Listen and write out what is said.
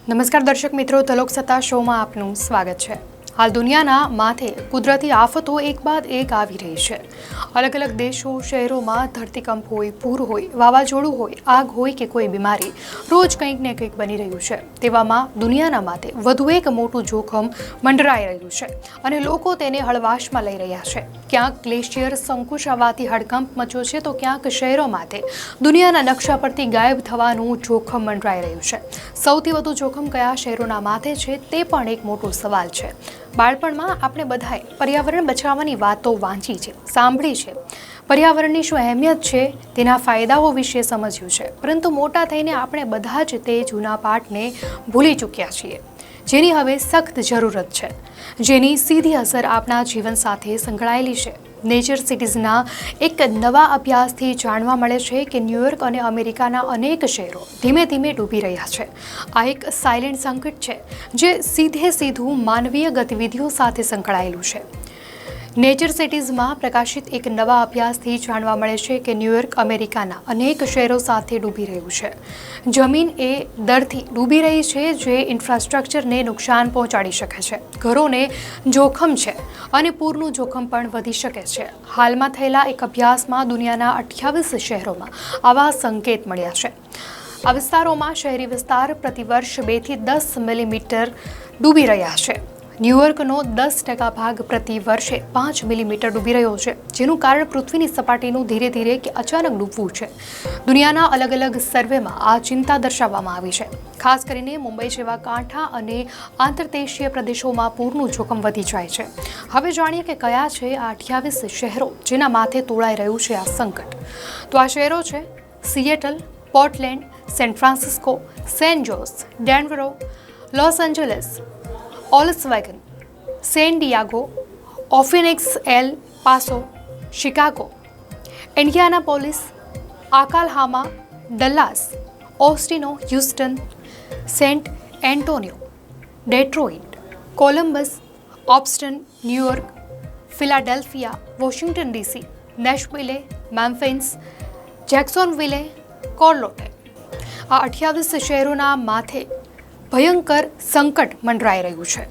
નમસ્કાર દર્શક મિત્રો, તલોક સત્તા શોમાં આપનું સ્વાગત છે। હાલ દુનિયાના માથે કુદરતી આફતો એક બાદ એક આવી રહી છે। અલગ અલગ દેશો શહેરોમાં ધરતીકંપ હોય, પૂર હોય, વાવાઝોડું હોય, આગ હોય કે કોઈ બીમારી, રોજ કંઈક ને કંઈક બની રહ્યું છે। તેવામાં દુનિયાના માથે વધુ એક મોટું જોખમ મંડરાઈ રહ્યું છે અને લોકો તેને હળવાશમાં લઈ રહ્યા છે। ક્યાંક ગ્લેશિયર સંકુચાવાથી હડકંપ મચ્યો છે તો ક્યાંક શહેરો માથે દુનિયાના નકશા પરથી ગાયબ થવાનું જોખમ મંડરાઈ રહ્યું છે। સૌથી વધુ જોખમ કયા શહેરોના માથે છે તે પણ એક મોટો સવાલ છે। બાળપણમાં આપણે બધાએ પર્યાવરણ બચાવવાની વાતો વાંચી છે, સાંભળી છે, પર્યાવરણની શું અહેમિયત છે તેના ફાયદાઓ વિશે સમજ્યું છે, પરંતુ મોટા થઈને આપણે બધા જ તે જૂના પાઠને ભૂલી ચૂક્યા છીએ, જેની હવે સખ્ત જરૂરત છે, જેની સીધી અસર આપણા જીવન સાથે સંકળાયેલી છે। નેચર સિટીઝના એક નવા અભ્યાસથી જાણવા મળે છે કે ન્યૂયોર્ક અને અમેરિકાના અનેક શહેરો ધીમે ધીમે ડૂબી રહ્યા છે। આ એક સાયલેન્ટ સંકટ છે જે સીધું માનવીય ગતિવિધિઓ સાથે સંકળાયેલું છે। નેચર સિટીઝમાં પ્રકાશિત એક નવા અભ્યાસથી જાણવા મળે છે કે ન્યૂયોર્ક અમેરિકાના અનેક શહેરો સાથે ડૂબી રહ્યું છે। જમીન એ દરથી ડૂબી રહી છે જે ઇન્ફ્રાસ્ટ્રક્ચરને નુકસાન પહોંચાડી શકે છે, ઘરોને જોખમ છે અને પૂરનું જોખમ પણ વધી શકે છે। હાલમાં થયેલા એક અભ્યાસમાં દુનિયાના 28 શહેરોમાં આવા સંકેત મળ્યા છે। આ વિસ્તારોમાં શહેરી વિસ્તાર પ્રતિવર્ષ 2 થી 10 મિલીમીટર ડૂબી રહ્યા છે। ન્યૂયોર્કનો 10% ભાગ પ્રતિ વર્ષે 5 મિલીમીટર ડૂબી રહ્યો છે, જેનું કારણ પૃથ્વીની સપાટીનું ધીરે ધીરે કે અચાનક ડૂબવું છે। દુનિયાના અલગ અલગ સર્વેમાં આ ચિંતા દર્શાવવામાં આવી છે। ખાસ કરીને મુંબઈ જેવા કાંઠા અને આંતરદેશીય પ્રદેશોમાં પૂરનું જોખમ વધી જાય છે। હવે જાણીએ કે કયા છે આ 28 શહેરો જેના માથે તોળાઈ રહ્યું છે આ સંકટ। તો આ શહેરો છે Seattle, Portland, San Francisco, San Jose, Denver, Los Angeles, Las Vegas, San Diego, Phoenix, El Paso, Chicago, Indianapolis, Oklahoma, Dallas, Austin, Houston, San Antonio, Detroit, Columbus, Boston, New York, Philadelphia, Washington DC, Nashville, Memphis, Jacksonville, Charlotte. આ 28 શહેરોના માથે ભયંકર સંકટ મંડરાઈ રહ્યું છે।